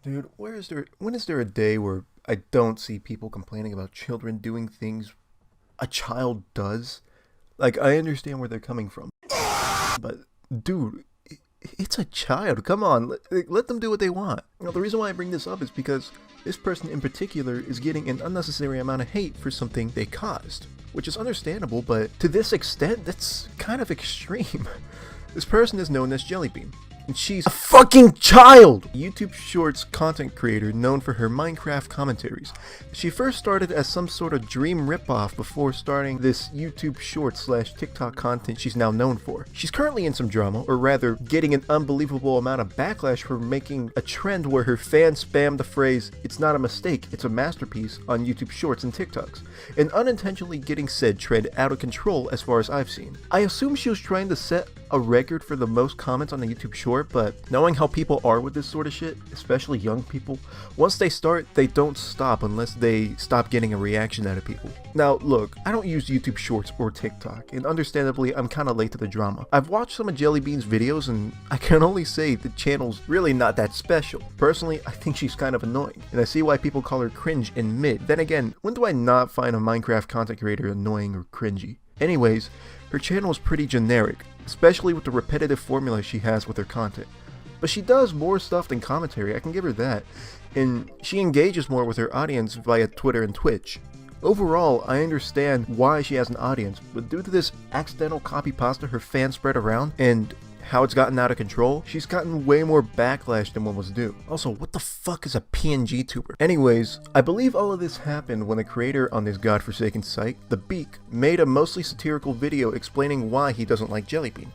Dude, when is there a day where I don't see people complaining about children doing things a child does? Like, I understand where they're coming from, but dude, it's a child. Come on, let them do what they want. The reason why I bring this up is because this person in particular is getting an unnecessary amount of hate for something they caused, which is understandable, but to this extent, that's kind of extreme. This person is known as JellyBean, and she's a fucking child! YouTube Shorts content creator known for her Minecraft commentaries. She first started as some sort of dream ripoff before starting this YouTube Shorts / TikTok content she's now known for. She's currently in some drama, or rather getting an unbelievable amount of backlash for making a trend where her fans spam the phrase, "It's not a mistake, it's a masterpiece" on YouTube Shorts and TikToks, and unintentionally getting said trend out of control as far as I've seen. I assume she was trying to set a record for the most comments on a YouTube short, but knowing how people are with this sort of shit, especially young people, once they start, they don't stop unless they stop getting a reaction out of people. Now look, I don't use YouTube Shorts or TikTok, and understandably I'm kinda late to the drama. I've watched some of JellyBean's videos and I can only say the channel's really not that special. Personally, I think she's kind of annoying, and I see why people call her cringe and mid. Then again, when do I not find a Minecraft content creator annoying or cringy? Anyways, her channel is pretty generic, especially with the repetitive formula she has with her content. But she does more stuff than commentary, I can give her that, and she engages more with her audience via Twitter and Twitch. Overall, I understand why she has an audience, but due to this accidental copy pasta her fans spread around, and how it's gotten out of control, she's gotten way more backlash than what was due. Also, what the fuck is a PNG tuber? Anyways, I believe all of this happened when the creator on this godforsaken site, The Beak, made a mostly satirical video explaining why he doesn't like JellyBean.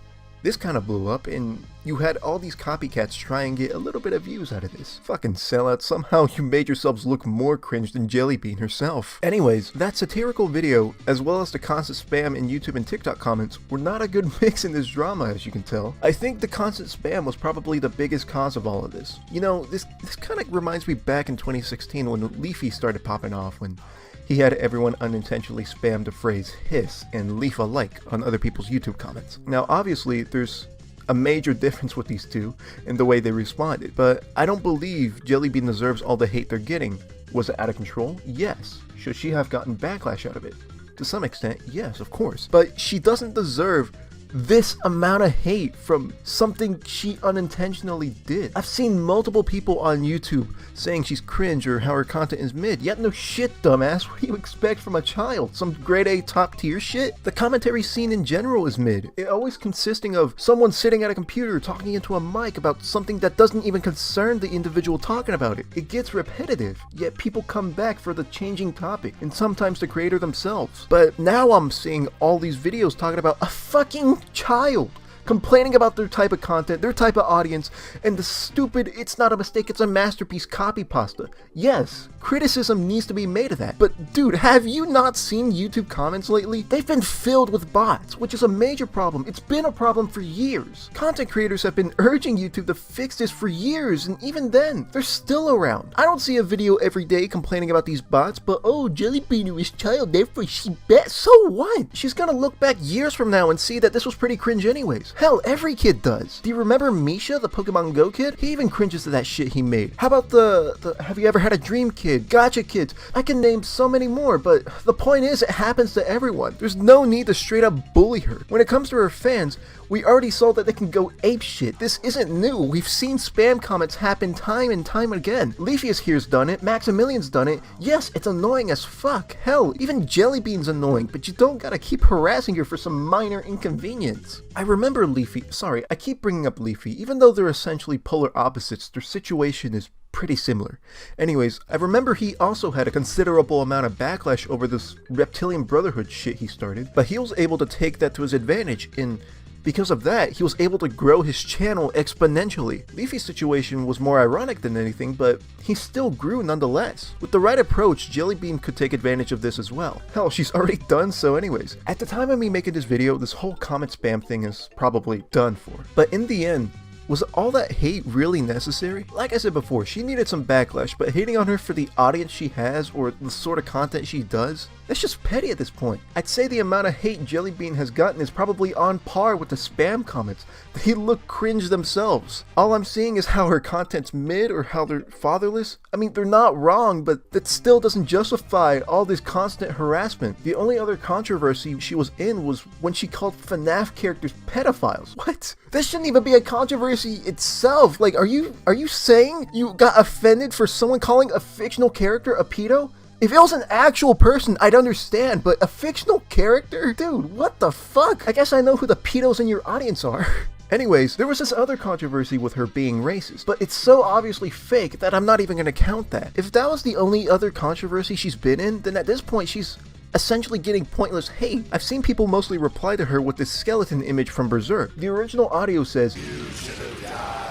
This kind of blew up, and you had all these copycats try and get a little bit of views out of this. Fucking sellout, somehow you made yourselves look more cringe than JellyBean herself. Anyways, that satirical video, as well as the constant spam in YouTube and TikTok comments, were not a good mix in this drama, as you can tell. I think the constant spam was probably the biggest cause of all of this. You know, this kind of reminds me back in 2016 when Leafy started popping off, when he had everyone unintentionally spam the phrase hiss and leave a like on other people's YouTube comments. Now obviously there's a major difference with these two in the way they responded, but I don't believe JellyBean deserves all the hate they're getting. Was it out of control? Yes. Should she have gotten backlash out of it? To some extent, yes, of course. But she doesn't deserve this amount of hate from something she unintentionally did. I've seen multiple people on YouTube saying she's cringe or how her content is mid. Yet no shit, dumbass. What do you expect from a child? Some grade A top tier shit? The commentary scene in general is mid. It always consisting of someone sitting at a computer talking into a mic about something that doesn't even concern the individual talking about it. It gets repetitive, yet people come back for the changing topic, and sometimes the creator themselves. But now I'm seeing all these videos talking about a fucking child complaining about their type of content, their type of audience, and the stupid "it's not a mistake, it's a masterpiece" copy pasta. Yes, criticism needs to be made of that, but dude, have you not seen YouTube comments lately? They've been filled with bots, which is a major problem. It's been a problem for years. Content creators have been urging YouTube to fix this for years, and even then, they're still around. I don't see a video every day complaining about these bots, but oh, JellyBean is child, therefore she bet. So what? She's gonna look back years from now and see that this was pretty cringe anyways. Hell, every kid does. Do you remember Misha, the Pokemon Go kid? He even cringes to that shit he made. How about the have you ever had a dream kid? Gotcha kids. I can name so many more, but the point is it happens to everyone. There's no need to straight up bully her. When it comes to her fans, we already saw that they can go ape shit. This isn't new. We've seen spam comments happen time and time again. Leafy's here's done it. Maximilian's done it. Yes, it's annoying as fuck. Hell, even JellyBean's annoying, but you don't gotta keep harassing her for some minor inconvenience. I remember Leafy. Sorry, I keep bringing up Leafy. Even though they're essentially polar opposites, their situation is pretty similar. Anyways, I remember he also had a considerable amount of backlash over this reptilian brotherhood shit he started, but he was able to take that to his advantage, and because of that, he was able to grow his channel exponentially. Leafy's situation was more ironic than anything, but he still grew nonetheless. With the right approach, JellyBean could take advantage of this as well. Hell, she's already done so anyways. At the time of me making this video, this whole comment spam thing is probably done for. But in the end, Was all that hate really necessary? Like I said before, she needed some backlash, but hating on her for the audience she has or the sort of content she does, that's just petty at this point. I'd say the amount of hate JellyBean has gotten is probably on par with the spam comments. They look cringe themselves. All I'm seeing is how her content's mid or how they're fatherless. I mean, they're not wrong, but that still doesn't justify all this constant harassment. The only other controversy she was in was when she called FNAF characters pedophiles. What? This shouldn't even be a controversy itself. Like, are you saying you got offended for someone calling a fictional character a pedo? If it was an actual person, I'd understand, but a fictional character? Dude, what the fuck? I guess I know who the pedos in your audience are. Anyways, there was this other controversy with her being racist, but it's so obviously fake that I'm not even gonna count that. If that was the only other controversy she's been in, then at this point she's essentially getting pointless hate. I've seen people mostly reply to her with this skeleton image from Berserk. The original audio says, "You should have died."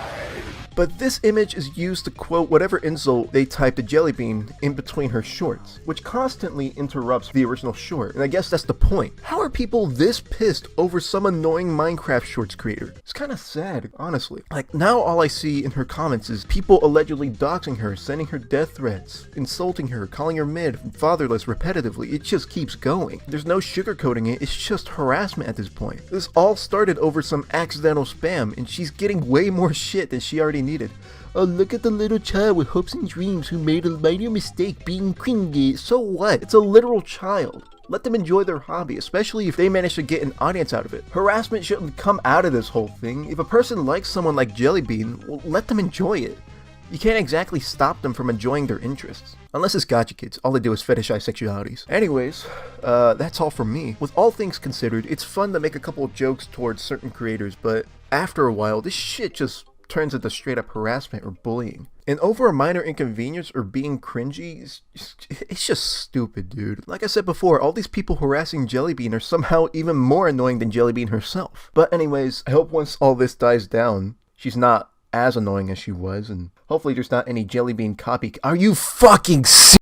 But this image is used to quote whatever insult they typed to JellyBean in between her shorts, which constantly interrupts the original short, and I guess that's the point. How are people this pissed over some annoying Minecraft shorts creator? It's kind of sad, honestly. Like, now all I see in her comments is people allegedly doxing her, sending her death threats, insulting her, calling her mid, fatherless repetitively. It just keeps going. There's no sugarcoating it, it's just harassment at this point. This all started over some accidental spam, and she's getting way more shit than she already needed. Oh, look at the little child with hopes and dreams who made a minor mistake being cringy. So what? It's a literal child. Let them enjoy their hobby, especially if they manage to get an audience out of it. Harassment shouldn't come out of this whole thing. If a person likes someone like JellyBean, well, let them enjoy it. You can't exactly stop them from enjoying their interests. Unless it's gacha kids, all they do is fetishize sexualities. Anyways, that's all from me. With all things considered, it's fun to make a couple of jokes towards certain creators, but after a while, this shit just turns into straight up harassment or bullying. And over a minor inconvenience or being cringy, it's just stupid, dude. Like I said before, all these people harassing JellyBean are somehow even more annoying than JellyBean herself. But anyways, I hope once all this dies down, she's not as annoying as she was, and hopefully there's not any JellyBean copy. Are you fucking serious?